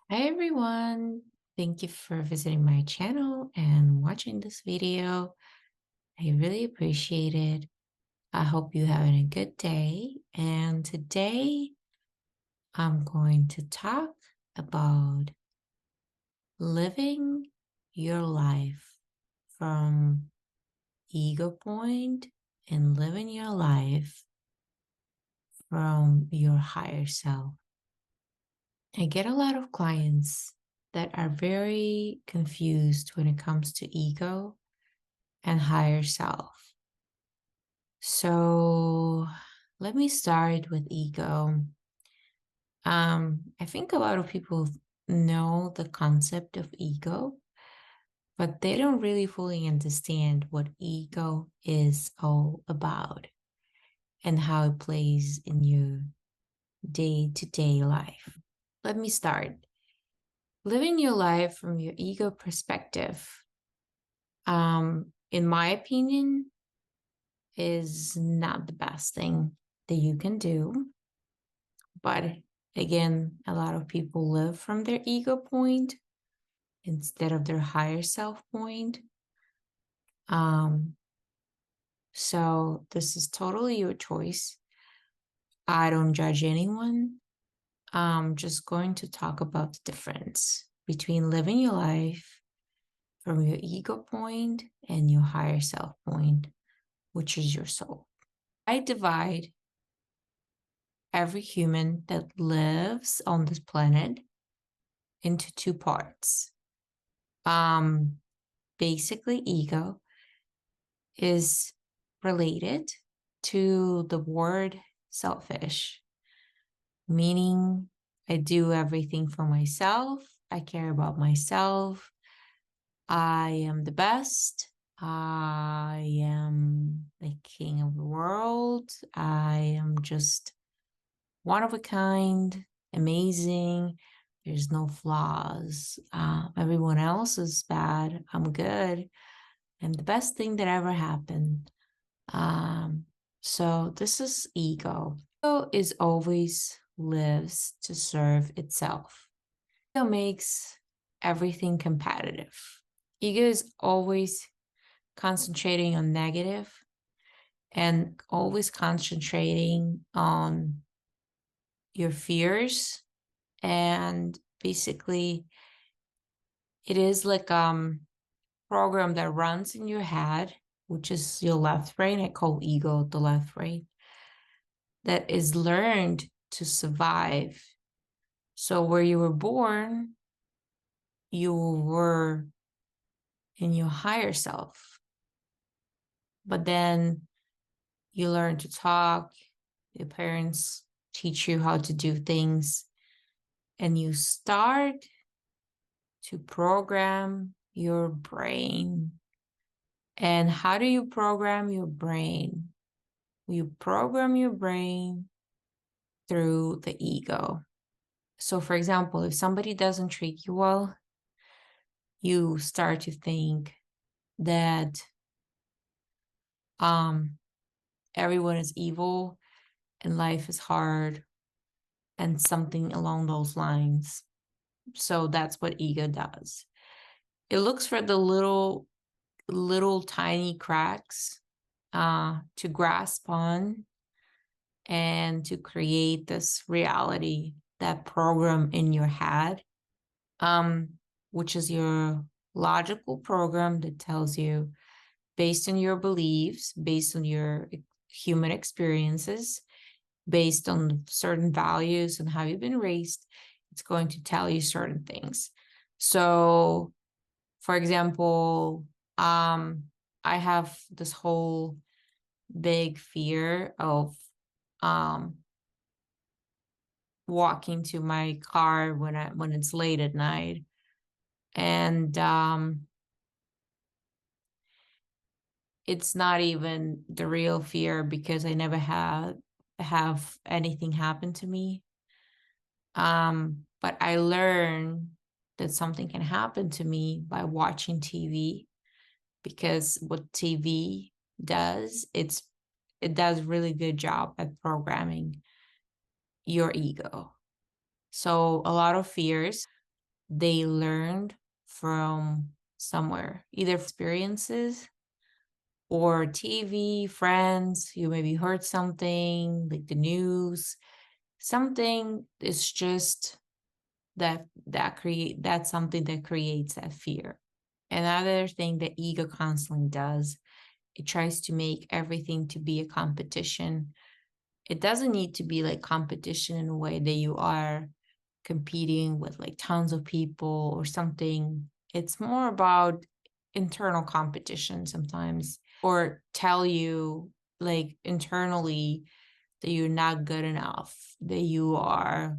Hi everyone. Thank you for visiting my channel and watching this video. I really appreciate it. I hope you're having a good day. And today I'm going to talk about living your life from ego point and living your life from your higher self. I get a lot of clients that are very confused when it comes to ego and higher self. So let me start with ego. I think a lot of people know the concept of ego, but they don't really fully understand what ego is all about and how it plays in your day-to-day life. Let me start. Living your life from your ego perspective, in my opinion, is not the best thing that you can do. But again, a lot of people live from their ego point instead of their higher self point. Um, so this is totally your choice. I don't judge anyone. I'm just going to talk about the difference between living your life from your ego point and your higher self point, which is your soul. I divide every human that lives on this planet into two parts. Um, Basically, ego is related to the word selfish, meaning I do everything for myself. I care about myself. I am the best. I am the king of the world. I am just one of a kind, amazing. There's no flaws. Everyone else is bad. I'm good. I'm the best thing that ever happened. Um, so this is ego. Ego is always lives to serve itself. Ego makes everything competitive. Ego is always concentrating on negative and always concentrating on your fears, and basically it is like program that runs in your head, which is your left brain. I call ego the left brain, that is learned to survive. So where you were born, you were in your higher self, but then you learn to talk, your parents teach you how to do things, and you start to program your brain. And how do you program your brain? You program your brain through the ego. So, for example, if somebody doesn't treat you well, you start to think that um, everyone is evil and life is hard and something along those lines. So that's what ego does. It looks for the little tiny cracks to grasp on and to create this reality, that program in your head, um, which is your logical program that tells you, based on your beliefs, based on your human experiences, based on certain values and how you've been raised, it's going to tell you certain things. So, for example, I have this whole big fear of um, walking to my car when it's late at night, and it's not even the real fear because I never had have anything happen to me. But I learned that something can happen to me by watching TV, because what TV does, it does really good job at programming your ego. So a lot of fears. they learned from somewhere, either experiences or TV, friends. You maybe heard something like the news, something is just that's something that creates that fear. Another thing that ego constantly does, it tries to make everything to be a competition. It doesn't need to be like competition in a way that you are competing with like tons of people or something. It's more about internal competition sometimes, or tell you like internally that you're not good enough, that you are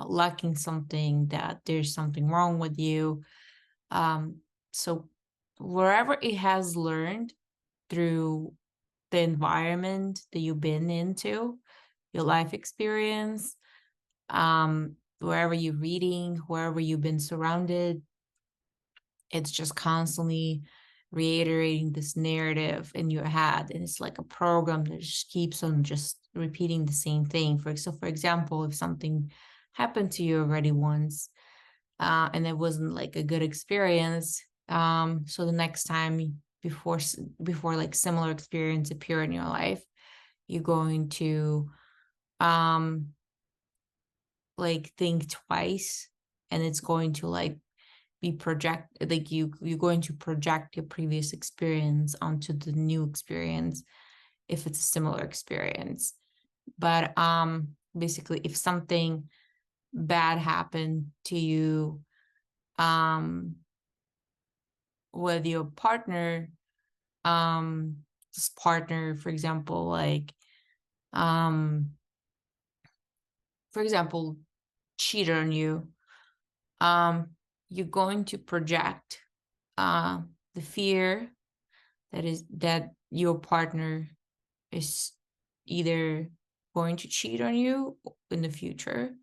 lacking something, that there's something wrong with you. Um, so wherever it has learned through the environment that you've been into, your life experience, wherever you're reading, wherever you've been surrounded, it's just constantly reiterating this narrative in your head. And it's like a program that just keeps on just repeating the same thing. For example, if something happened to you already once, and it wasn't like a good experience, so the next time before like similar experience appear in your life, you're going to um like think twice, and it's going to like be project like you're going to project your previous experience onto the new experience if it's a similar experience. But basically, if something bad happened to you um with your partner, um this partner, for example, like um for example cheat on you, um you're going to project uh the fear that your partner is either going to cheat on you in the future,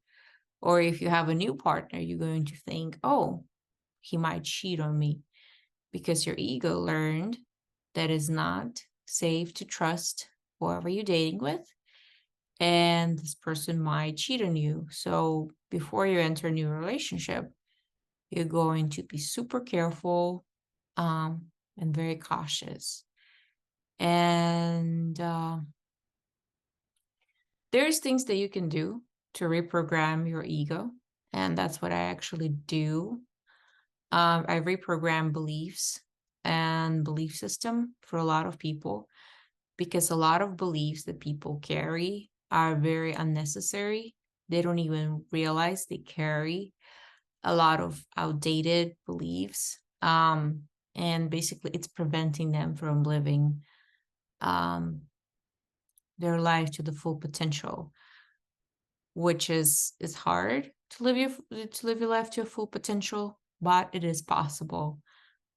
or if you have a new partner, you're going to think, oh, he might cheat on me, because your ego learned that it's not safe to trust whoever you're dating with, and this person might cheat on you. So before you enter a new relationship, you're going to be super careful, and very cautious. And there's things that you can do to reprogram your ego. And that's what I actually do. I reprogram beliefs and belief system for a lot of people, because a lot of beliefs that people carry are very unnecessary. They don't even realize they carry a lot of outdated beliefs. And basically, it's preventing them from living um, their life to the full potential, which is hard to live your life to a full potential, but it is possible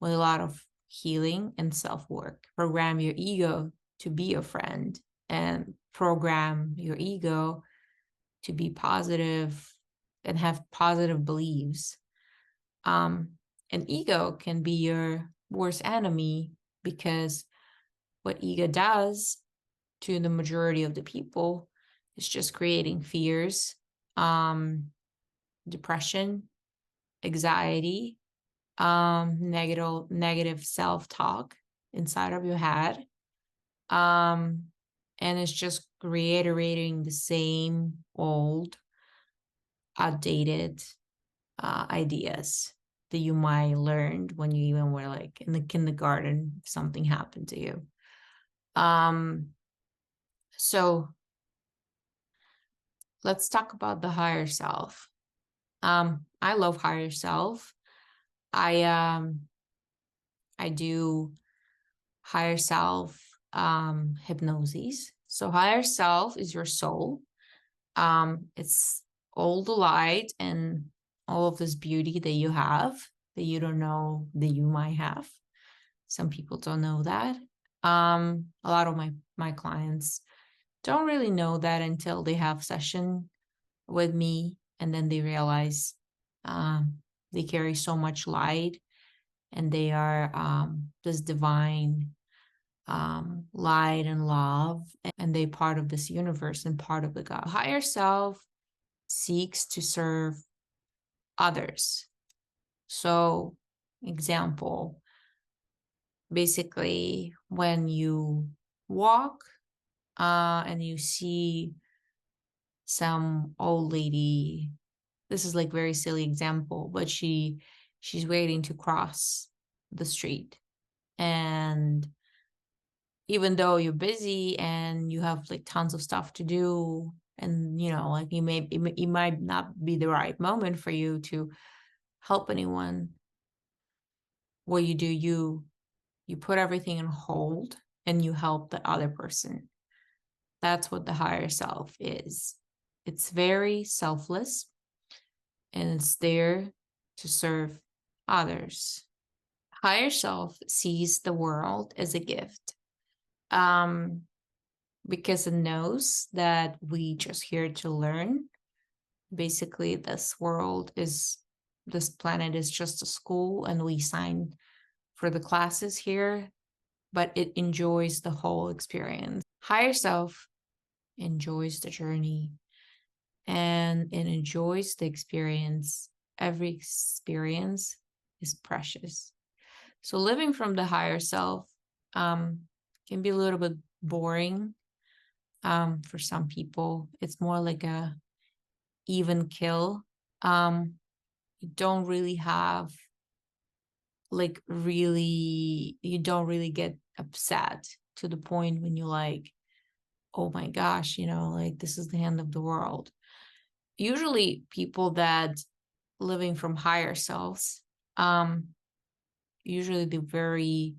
with a lot of healing and self-work. Program your ego to be your friend, and program your ego to be positive and have positive beliefs. Um, and ego can be your worst enemy, because what ego does to the majority of the people is just creating fears, depression, anxiety, negative self-talk inside of your head. Um, and it's just reiterating the same old, outdated ideas that you might learned when you even were like in the kindergarten, if something happened to you. Um, so let's talk about the higher self. I love higher self. I I do higher self hypnosis. So higher self is your soul. It's all the light and all of this beauty that you have, that you don't know that you might have. Some people don't know that. A lot of my clients don't really know that until they have session with me, and then they realize um, they carry so much light, and they are this divine light and love, and they part of this universe and part of the God. Higher self seeks to serve others. So, example, basically, when you walk and you see some old lady, this is like very silly example, but she's waiting to cross the street. And even though you're busy and you have like tons of stuff to do, and like it might not be the right moment for you to help anyone, what you do, you put everything on hold and you help the other person. That's what the higher self is. It's very selfless and it's there to serve others. Higher self sees the world as a gift, um, because it knows that we just here to learn. Basically, this planet is just a school, and we sign for the classes here, but it enjoys the whole experience. Higher self enjoys the journey and it enjoys the experience. Every experience is precious. So living from the higher self um, can be a little bit boring for some people. It's more like a even kill. You don't really have you don't really get upset to the point when you're like, oh my gosh, like this is the end of the world. Usually people that living from higher selves, um, usually they're very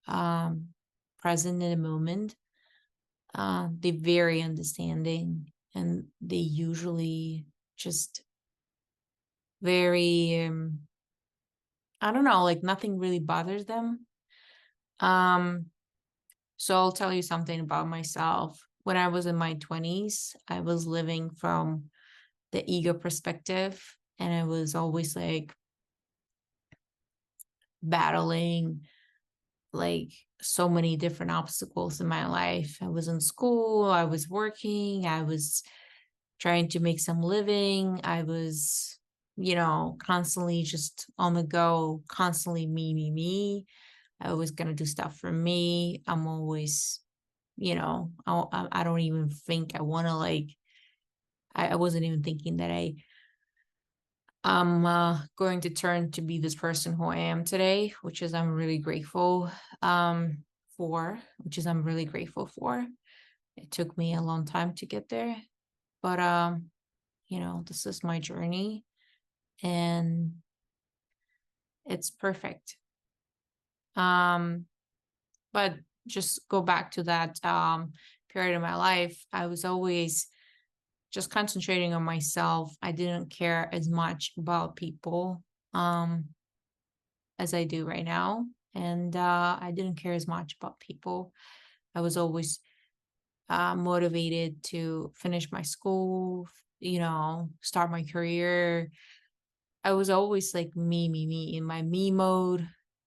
um present in the moment. They're very understanding and they usually just very I don't know, like nothing really bothers them. Um, so I'll tell you something about myself. When I was in my 20s, I was living from the ego perspective, and I was always like battling like so many different obstacles in my life. I was in school, I was working, I was trying to make some living. I was, constantly just on the go, constantly me. I was going to do stuff for me. I'm always, I don't even think I want to like, I wasn't even thinking that I'm going to turn to be this person who I am today, which is I'm really grateful which is I'm really grateful for. It took me a long time to get there, but this is my journey and it's perfect. Um, but just go back to that period of my life. I was always just concentrating on myself. I didn't care as much about people um, as I do right now. And I didn't care as much about people. I was always motivated to finish my school, start my career. I was always like me in my me mode.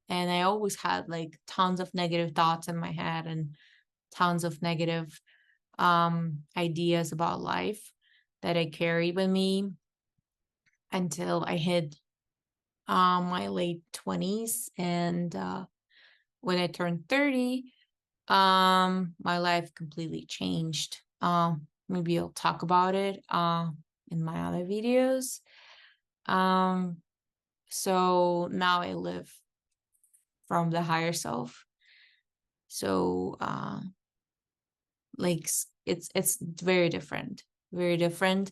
And I always had like tons of negative thoughts in my head and tons of negative ideas about life that I carried with me until I hit my late 20s. And when I turned 30, my life completely changed. Maybe I'll talk about it in my other videos. Um, so now I live from the higher self. So like it's very different, very different.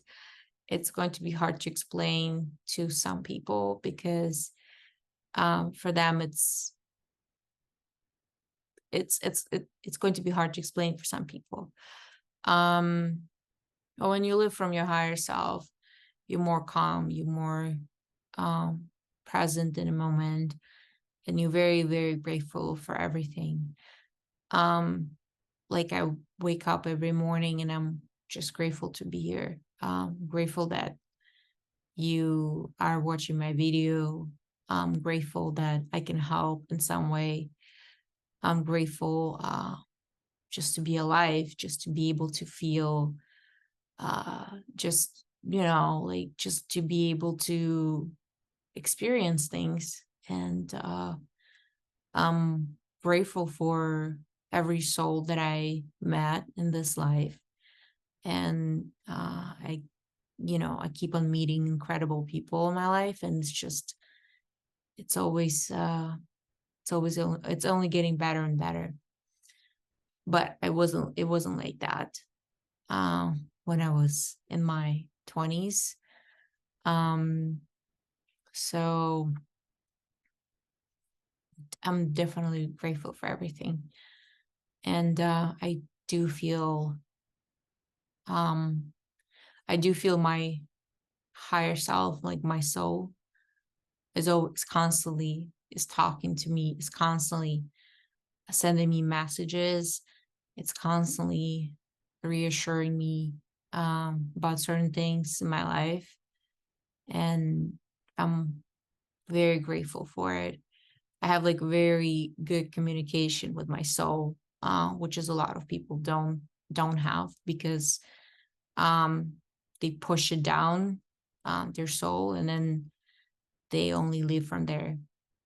It's going to be hard to explain to some people because for them it's going to be hard to explain for some people. But when you live from your higher self, you're more calm, you're more um, present in a moment, and you're very, very grateful for everything. Um, like I wake up every morning and I'm just grateful to be here. Grateful that you are watching my video. I'm grateful that I can help in some way. I'm grateful just to be alive, just to be able to feel, just, like just to be able to experience things. And I'm grateful for every soul that I met in this life. And I keep on meeting incredible people in my life, and it's always it's only getting better and better. But it wasn't like that when I was in my 20s. So I'm definitely grateful for everything. And do feel um I do feel my higher self, like my soul, is always constantly is talking to me, is constantly sending me messages. It's constantly reassuring me about certain things in my life. And I'm very grateful for it. I have like very good communication with my soul, which is a lot of people don't have, because um, they push it down, their soul, and then they only live from their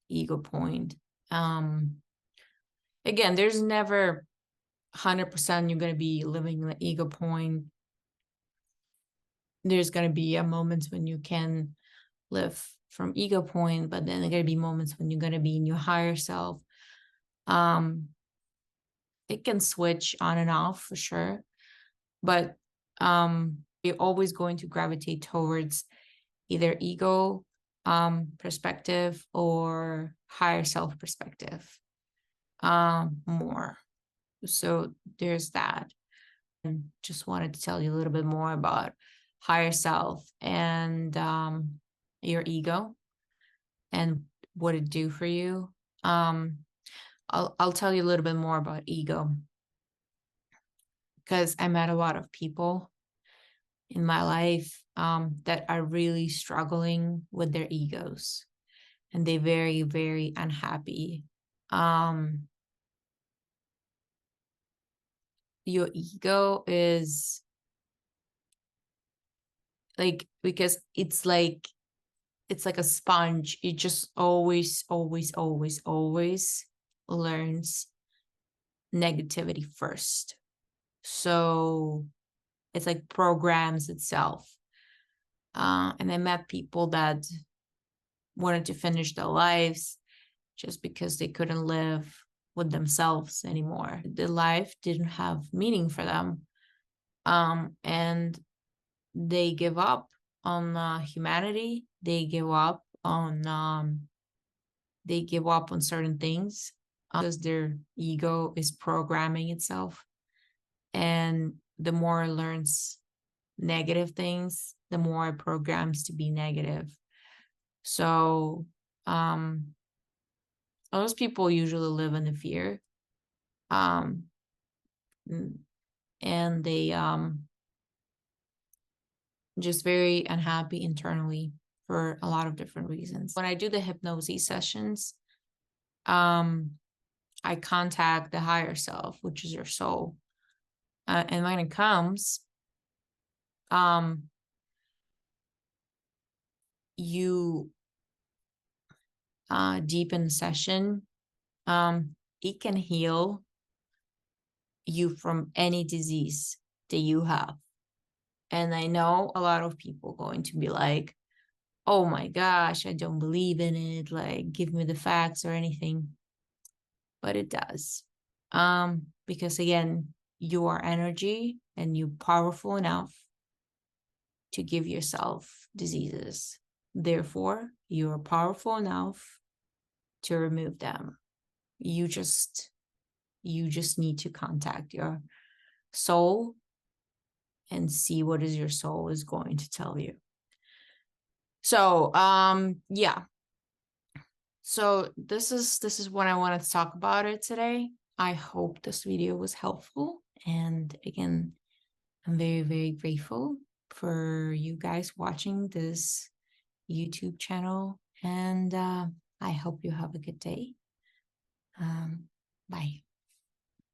ego point. Um, Again, there's never 100% you're going to be living in the ego point. There's going to be a moments when you can live from ego point, but then there are going to be moments when you're going to be in your higher self. um it can switch on and off for sure, but you're always going to gravitate towards either ego perspective or higher self perspective more. So there's that. And just wanted to tell you a little bit more about higher self and your ego and what it do for you. um I'll tell you a little bit more about ego, because I met a lot of people in my life that are really struggling with their egos, and they're very, very unhappy. Um, your ego is like, because it's like a sponge. It just always, always, always, always learns negativity first. So it's like programs itself. And I met people that wanted to finish their lives just because they couldn't live with themselves anymore. The life didn't have meaning for them. And they give up on humanity. They give up on certain things because their ego is programming itself. And the more it learns negative things, the more it programs to be negative. So those people usually live in the fear. Um, and they just very unhappy internally for a lot of different reasons. When I do the hypnosis sessions, I contact the higher self, which is your soul. And when it comes, um, you deepen the session. It can heal you from any disease that you have. And I know a lot of people going to be like, oh my gosh, I don't believe in it. Like, give me the facts or anything. But it does. Because again, you are energy and you're powerful enough to give yourself diseases. Therefore, you are powerful enough to remove them. You just need to contact your soul and see what is your soul is going to tell you. So yeah. So this is what I wanted to talk about it today. I hope this video was helpful. And again, I'm very, very grateful for you guys watching this YouTube channel. And I hope you have a good day. Bye.